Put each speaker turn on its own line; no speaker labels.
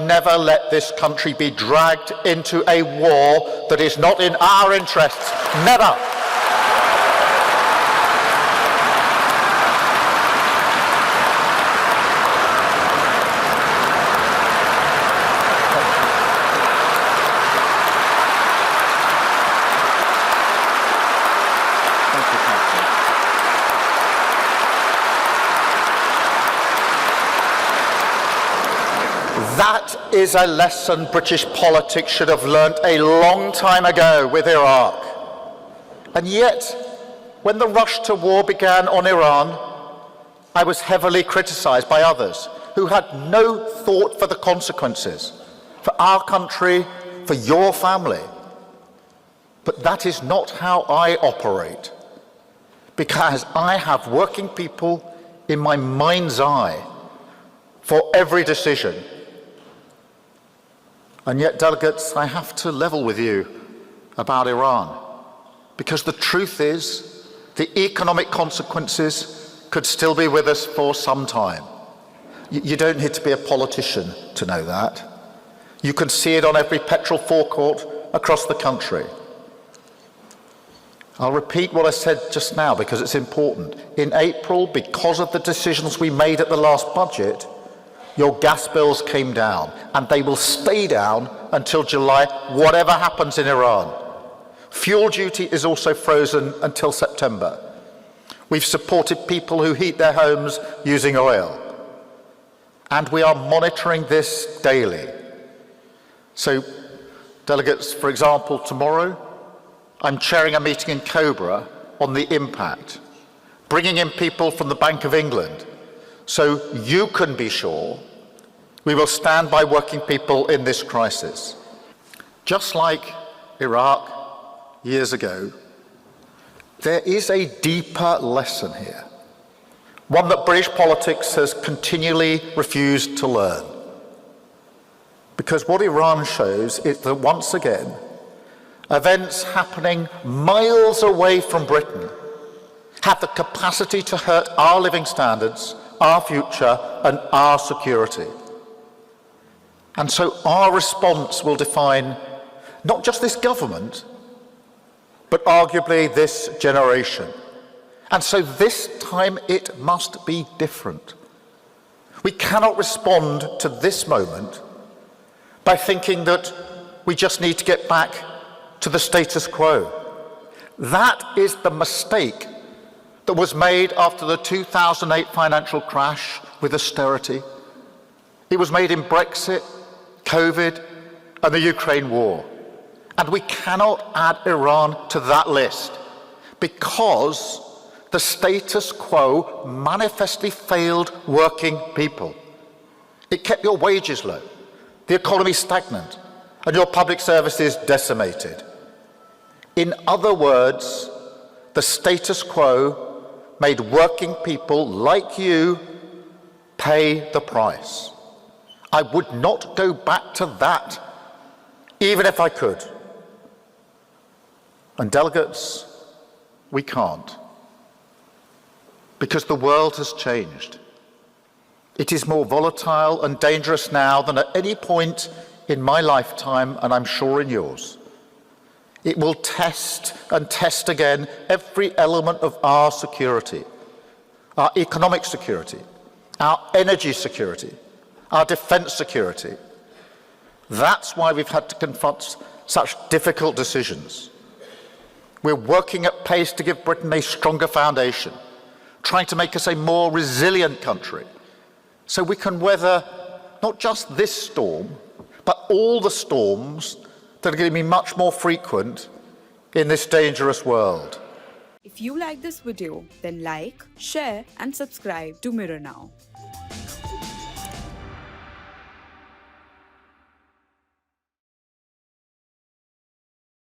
never let this country be dragged into a war that is not in our interests. Never. That is a lesson British politics should have learnt a long time ago with Iraq. And yet, when the rush to war began on Iran, I was heavily criticised by others who had no thought for the consequences, for our country, for your family. But that is not how I operate, because I have working people in my mind's eye for every decision. And yet, delegates, I have to level with you about Iran, because the truth is the economic consequences could still be with us for some time. You don't need to be a politician to know that. You can see it on every petrol forecourt across the country. I'll repeat what I said just now because it's important. In April, because of the decisions we made at the last budget, your gas bills came down, and they will stay down until July, whatever happens in Iran. Fuel duty is also frozen until September. We've supported people who heat their homes using oil. And we are monitoring this daily. So, delegates, for example, tomorrow, I'm chairing a meeting in COBRA on the impact, bringing in people from the Bank of England, so you can be sure we will stand by working people in this crisis. Just like Iraq years ago, there is a deeper lesson here, one that British politics has continually refused to learn. Because what Iran shows is that once again, events happening miles away from Britain have the capacity to hurt our living standards, our future, and our security. And so our response will define not just this government, but arguably this generation. And so this time it must be different. We cannot respond to this moment by thinking that we just need to get back to the status quo. That is the mistake that was made after the 2008 financial crash with austerity. It was made in Brexit, COVID, and the Ukraine war. And we cannot add Iran to that list because the status quo manifestly failed working people. It kept your wages low, the economy stagnant, and your public services decimated. In other words, the status quo made working people like you pay the price. I would not go back to that, even if I could. And delegates, we can't. Because the world has changed. It is more volatile and dangerous now than at any point in my lifetime, and I'm sure in yours. It will test and test again every element of our security, our economic security, our energy security, our defence security. That's why we've had to confront such difficult decisions. We're working at pace to give Britain a stronger foundation, trying to make us a more resilient country, so we can weather not just this storm, but all the storms that are going to be much more frequent in this dangerous world.
If you like this video, then like, share and subscribe to Mirror Now.